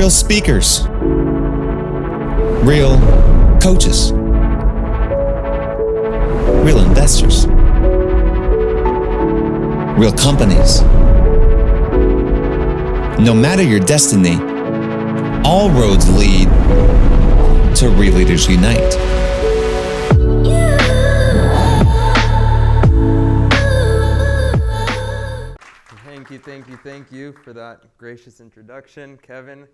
real speakers, real coaches, real investors, real companies. No matter your destiny, all roads lead to Real Leaders Unite. Thank you for that gracious introduction, Kevin.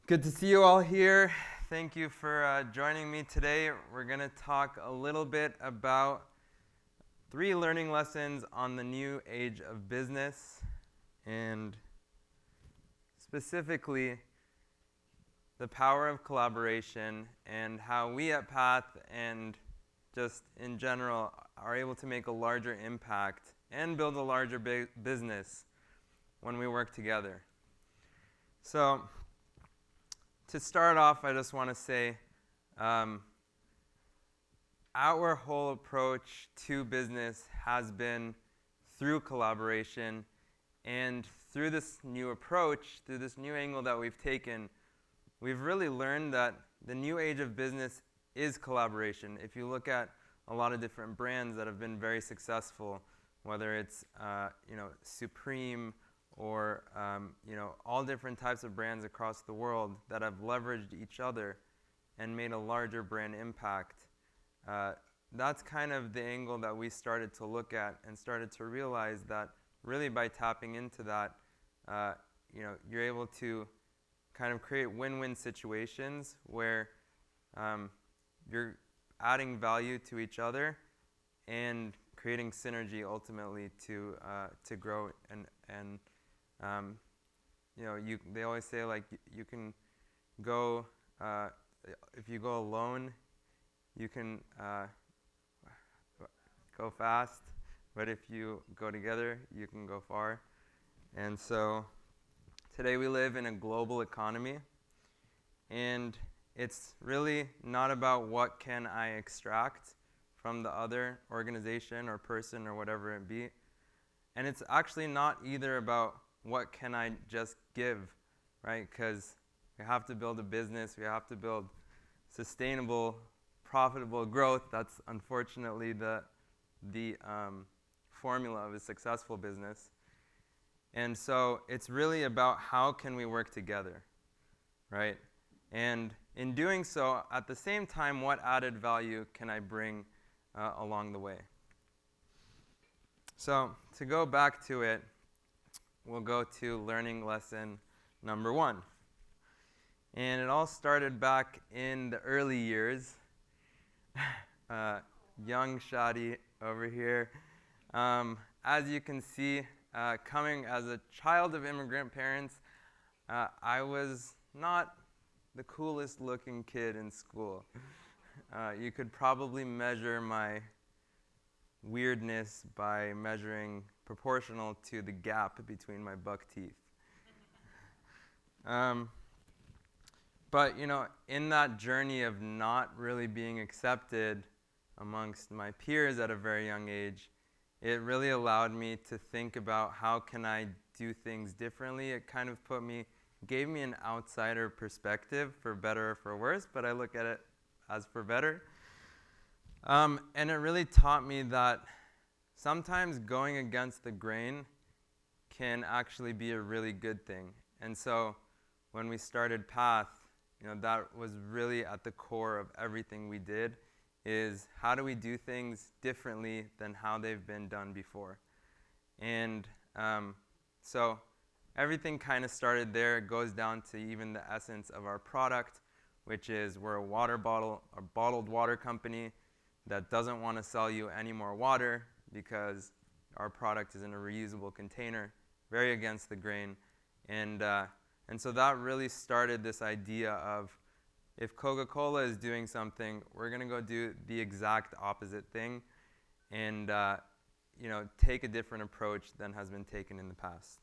Good to see you all here. Thank you for joining me today. We're going to talk a little bit about 3 learning lessons on the new age of business, and specifically the power of collaboration and how we at Path and just in general are able to make a larger impact and build a larger business when we work together. So to start off, I just want to say our whole approach to business has been through collaboration, and through this new approach, through this new angle that we've taken, we've really learned that the new age of business is collaboration. If you look at a lot of different brands that have been very successful, whether it's Supreme or all different types of brands across the world that have leveraged each other and made a larger brand impact. That's kind of the angle that we started to look at and started to realize that really by tapping into that, you're able to kind of create win-win situations where you're adding value to each other and creating synergy ultimately to grow and they always say, like, you can go if you go alone, you can go fast, but if you go together, you can go far. And so today we live in a global economy, and it's really not about what can I extract from the other organization or person or whatever it be. And it's actually not either about what can I just give, right? Because we have to build a business, we have to build sustainable, profitable growth. That's unfortunately the formula of a successful business. And so it's really about how can we work together, right? And in doing so, at the same time, what added value can I bring along the way? So to go back to it, we'll go to learning lesson number 1. And it all started back in the early years. Young Shadi over here. As you can see, coming as a child of immigrant parents, I was not the coolest looking kid in school. You could probably measure my weirdness by measuring proportional to the gap between my buck teeth. But in that journey of not really being accepted amongst my peers at a very young age, it really allowed me to think about how can I do things differently. It kind of gave me an outsider perspective, for better or for worse, but I look at it as for better. And it really taught me that sometimes going against the grain can actually be a really good thing. And so when we started Path, that was really at the core of everything we did, is how do we do things differently than how they've been done before. And so everything kind of started there. It goes down to even the essence of our product, which is we're a bottled water company that doesn't want to sell you any more water because our product is in a reusable container, very against the grain. And so that really started this idea of, if Coca-Cola is doing something, we're going to go do the exact opposite thing and take a different approach than has been taken in the past.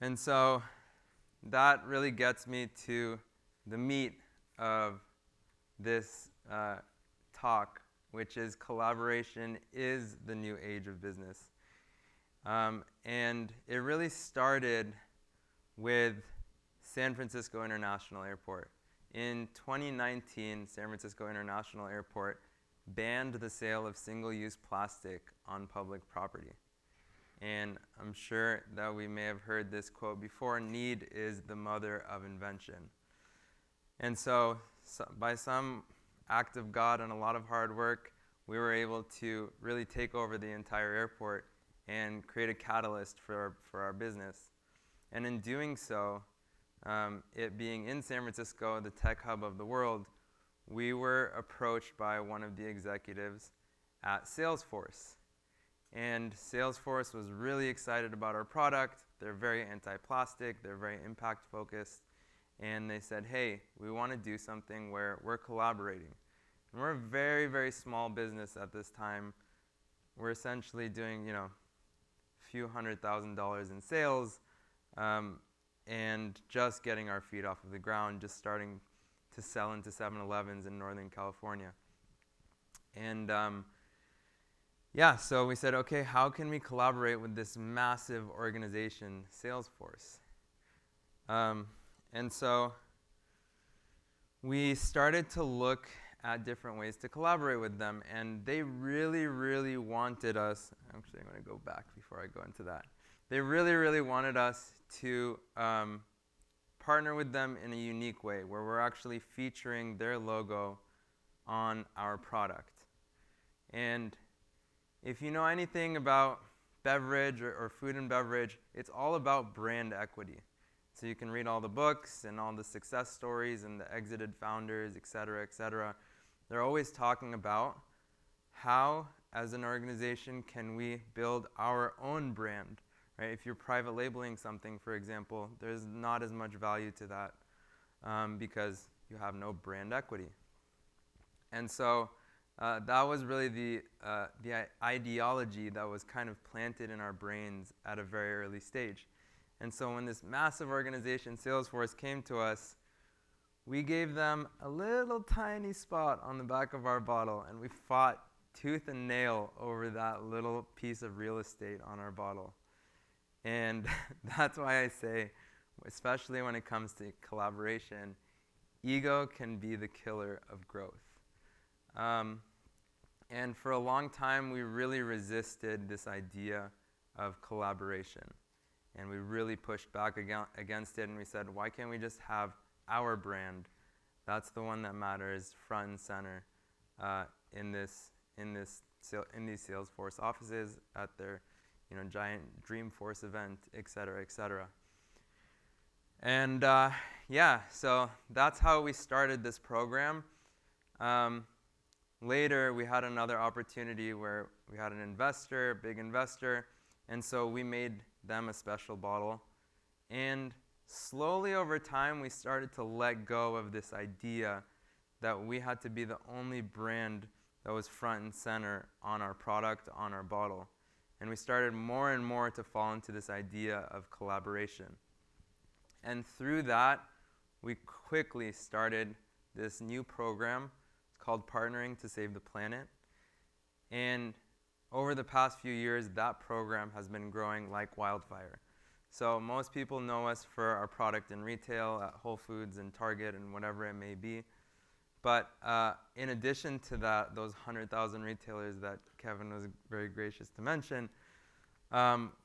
And so that really gets me to the meat of this talk, which is collaboration is the new age of business. And it really started with San Francisco International Airport. In 2019, San Francisco International Airport banned the sale of single-use plastic on public property. And I'm sure that we may have heard this quote before, need is the mother of invention. And so by some act of God and a lot of hard work, we were able to really take over the entire airport and create a catalyst for our business. And in doing so, it being in San Francisco, the tech hub of the world, we were approached by one of the executives at Salesforce. And Salesforce was really excited about our product. They're very anti-plastic, they're very impact focused. And they said, hey, we want to do something where we're collaborating. And we're a very, very small business at this time. We're essentially doing, a few $100,000 in sales, and just getting our feet off of the ground, just starting to sell into 7-Elevens in Northern California. And so we said, okay, how can we collaborate with this massive organization, Salesforce? And so we started to look at different ways to collaborate with them, and they really, really wanted us, actually I'm going to go back before I go into that. They really, really wanted us to partner with them in a unique way, where we're actually featuring their logo on our product. And if you know anything about beverage or food and beverage, it's all about brand equity. So you can read all the books and all the success stories and the exited founders, et cetera, et cetera. They're always talking about how, as an organization, can we build our own brand, right? If you're private labeling something, for example, there's not as much value to that because you have no brand equity. And so that was really the ideology that was kind of planted in our brains at a very early stage. And so when this massive organization, Salesforce, came to us, we gave them a little tiny spot on the back of our bottle, and we fought tooth and nail over that little piece of real estate on our bottle. And that's why I say, especially when it comes to collaboration, ego can be the killer of growth. And for a long time, we really resisted this idea of collaboration. And we really pushed back against it, and we said, why can't we just have our brand? That's the one that matters, front and center, in these Salesforce offices, at their giant Dreamforce event, et cetera, et cetera. And so that's how we started this program. Later, we had another opportunity where we had an investor, a big investor, and so we made them a special bottle. And slowly over time, we started to let go of this idea that we had to be the only brand that was front and center on our product, on our bottle. And we started more and more to fall into this idea of collaboration. And through that, we quickly started this new program called Partnering to Save the Planet. And over the past few years, that program has been growing like wildfire. So most people know us for our product in retail at Whole Foods and Target and whatever it may be. But in addition to that, those 100,000 retailers that Kevin was very gracious to mention,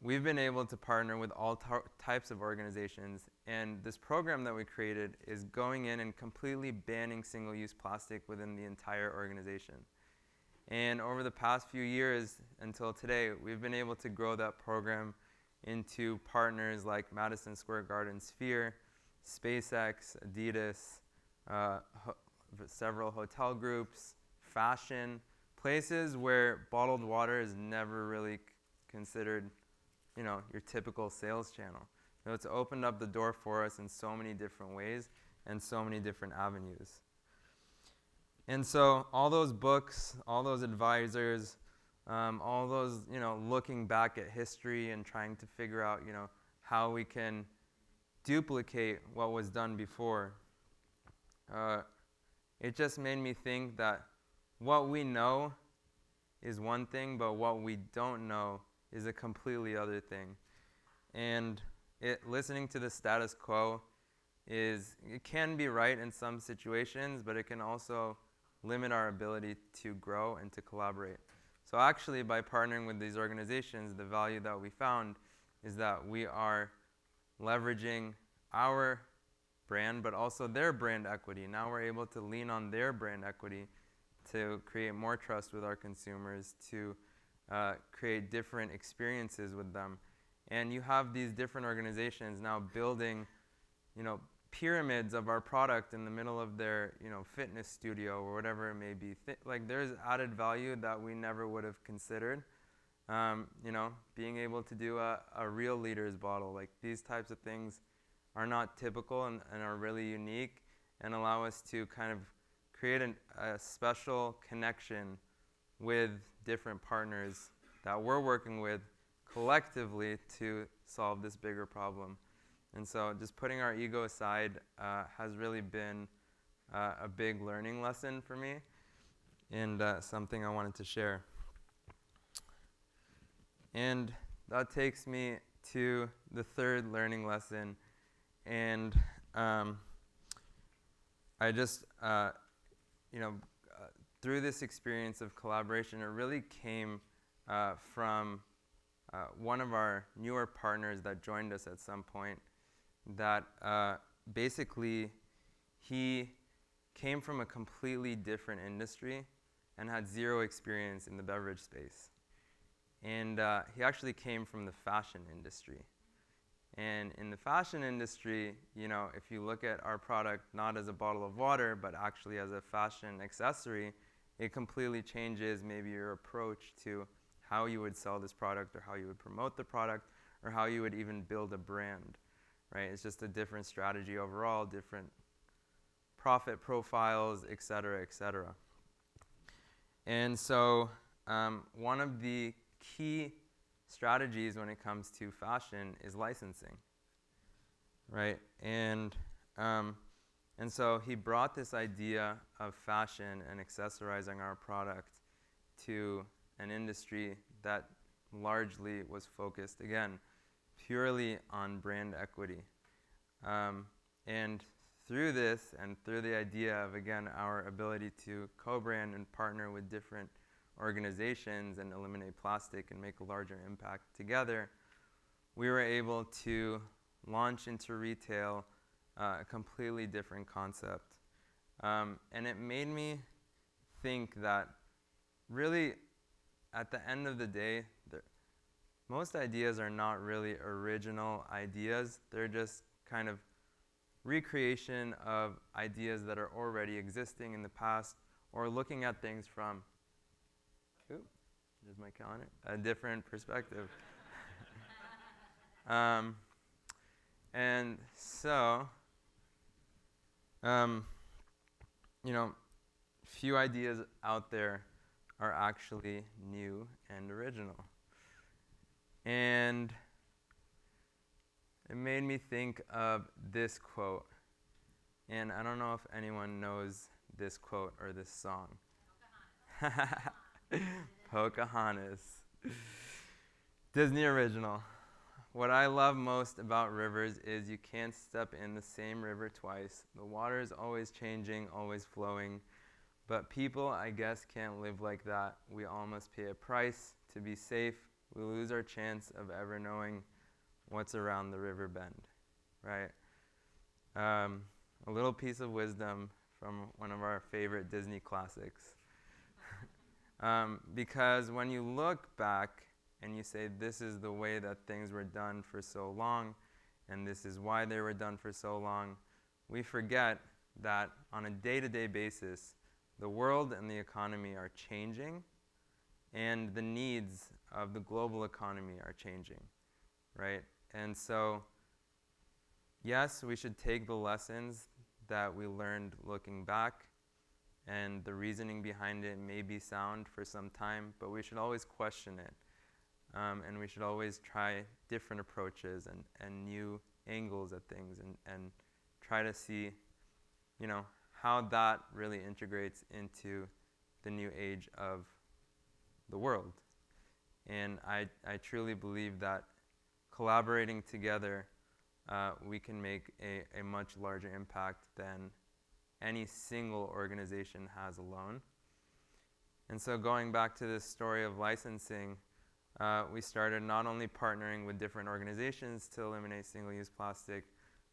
we've been able to partner with all types of organizations. And this program that we created is going in and completely banning single-use plastic within the entire organization. And over the past few years until today, we've been able to grow that program into partners like Madison Square Garden Sphere, SpaceX, Adidas, several hotel groups, fashion, places where bottled water is never really considered, your typical sales channel. So it's opened up the door for us in so many different ways and so many different avenues. And so all those books, all those advisors, all those, looking back at history and trying to figure out, how we can duplicate what was done before, it just made me think that what we know is one thing, but what we don't know is a completely other thing. And listening to the status quo it can be right in some situations, but it can also limit our ability to grow and to collaborate. So actually, by partnering with these organizations, the value that we found is that we are leveraging our brand, but also their brand equity. Now we're able to lean on their brand equity to create more trust with our consumers, to create different experiences with them. And you have these different organizations now building, pyramids of our product in the middle of their, fitness studio or whatever it may be. Like there's added value that we never would have considered. Being able to do a real leader's bottle, like these types of things are not typical and are really unique and allow us to kind of create a special connection with different partners that we're working with collectively to solve this bigger problem. And so just putting our ego aside has really been a big learning lesson for me, and something I wanted to share. And that takes me to the third learning lesson. And I just, through this experience of collaboration, it really came from one of our newer partners that joined us at some point, that basically he came from a completely different industry and had zero experience in the beverage space. And he actually came from the fashion industry. And in the fashion industry, if you look at our product not as a bottle of water, but actually as a fashion accessory, it completely changes maybe your approach to how you would sell this product, or how you would promote the product, or how you would even build a brand, right? It's just a different strategy overall, different profit profiles, et cetera, et cetera. And so one of the key strategies when it comes to fashion is licensing, right? And so he brought this idea of fashion and accessorizing our product to an industry that largely was focused, again, purely on brand equity. And through this, and through the idea of, again, our ability to co-brand and partner with different organizations and eliminate plastic and make a larger impact together, we were able to launch into retail a completely different concept. And it made me think that really, at the end of the day, most ideas are not really original ideas. They're just kind of recreation of ideas that are already existing in the past, or looking at things from, there's my calendar, a different perspective. And so, few ideas out there are actually new and original. And it made me think of this quote. And I don't know if anyone knows this quote or this song. Pocahontas. Disney original. What I love most about rivers is you can't step in the same river twice. The water is always changing, always flowing. But people, I guess, can't live like that. We all must pay a price to be safe. We lose our chance of ever knowing what's around the river bend, right? A little piece of wisdom from one of our favorite Disney classics. Because when you look back and you say, this is the way that things were done for so long, and this is why they were done for so long, we forget that on a day-to-day basis, the world and the economy are changing, and the needs of the global economy are changing, right? And so, yes, we should take the lessons that we learned looking back, and the reasoning behind it may be sound for some time, but we should always question it. And we should always try different approaches and new angles at things, and try to see, how that really integrates into the new age of the world. And I truly believe that collaborating together we can make a much larger impact than any single organization has alone. And so going back to this story of licensing, we started not only partnering with different organizations to eliminate single-use plastic,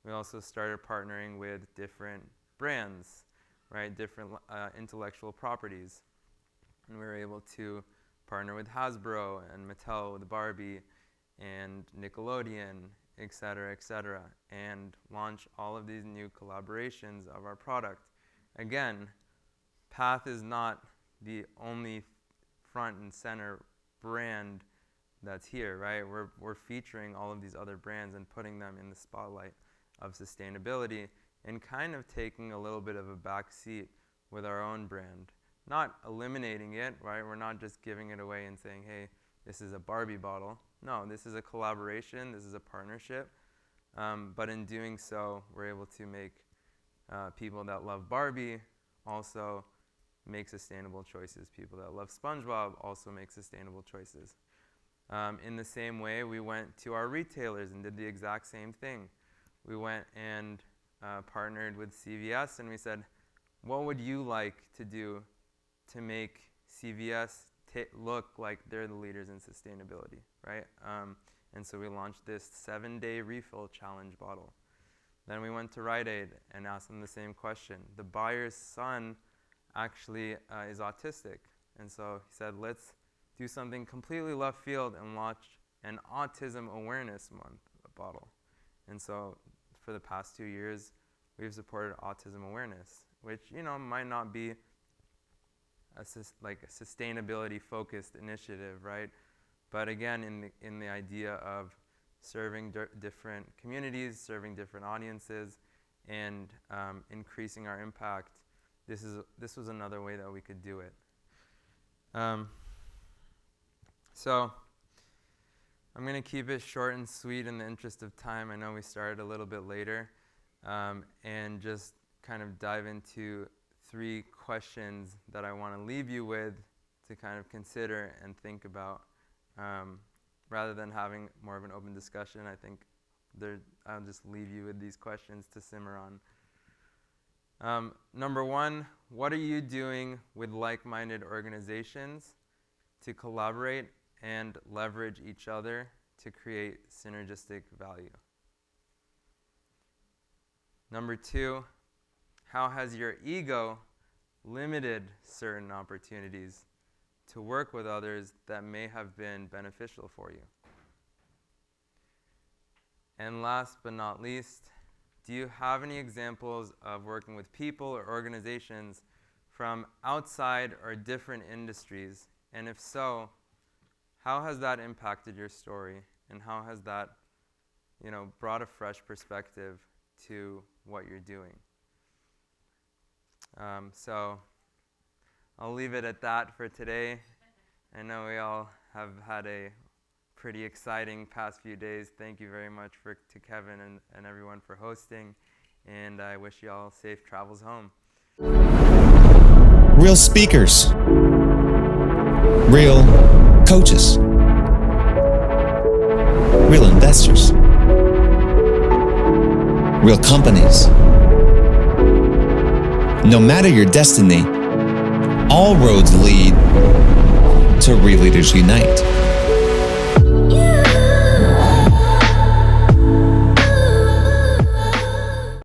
we also started partnering with different brands, right? Different intellectual properties. And we were able to partner with Hasbro and Mattel with Barbie and Nickelodeon, et cetera, and launch all of these new collaborations of our product. Again, Path is not the only front and center brand that's here, right? We're featuring all of these other brands and putting them in the spotlight of sustainability and kind of taking a little bit of a back seat with our own brand. Not eliminating it, right? We're not just giving it away and saying, hey, this is a Barbie bottle. No, this is a collaboration, this is a partnership. But in doing so, we're able to make people that love Barbie also make sustainable choices. People that love SpongeBob also make sustainable choices. In the same way, we went to our retailers and did the exact same thing. We went and partnered with CVS and we said, what would you like to do to make CVS look like they're the leaders in sustainability, right? And so we launched this 7-day refill challenge bottle. Then we went to Rite Aid and asked them the same question. The buyer's son actually is autistic. And so he said, let's do something completely left field and launch an Autism Awareness Month bottle. And so for the past 2 years, we've supported autism awareness, which, you know, might not be a sustainability-focused initiative, right? But again, in the idea of serving different communities, serving different audiences, and increasing our impact, this was another way that we could do it. So I'm going to keep it short and sweet in the interest of time. I know we started a little bit later, and just kind of dive into 3 questions that I want to leave you with to kind of consider and think about. Rather than having more of an open discussion, I think I'll just leave you with these questions to simmer on. Number 1, what are you doing with like-minded organizations to collaborate and leverage each other to create synergistic value? Number 2, how has your ego limited certain opportunities to work with others that may have been beneficial for you? And last but not least, do you have any examples of working with people or organizations from outside or different industries? And if so, how has that impacted your story? And how has that, you know, brought a fresh perspective to what you're doing? So I'll leave it at that for today. I know we all have had a pretty exciting past few days. Thank you very much to Kevin and everyone for hosting. And I wish you all safe travels home. Real speakers. Real coaches. Real investors. Real companies. No matter your destiny, all roads lead to Real Leaders Unite.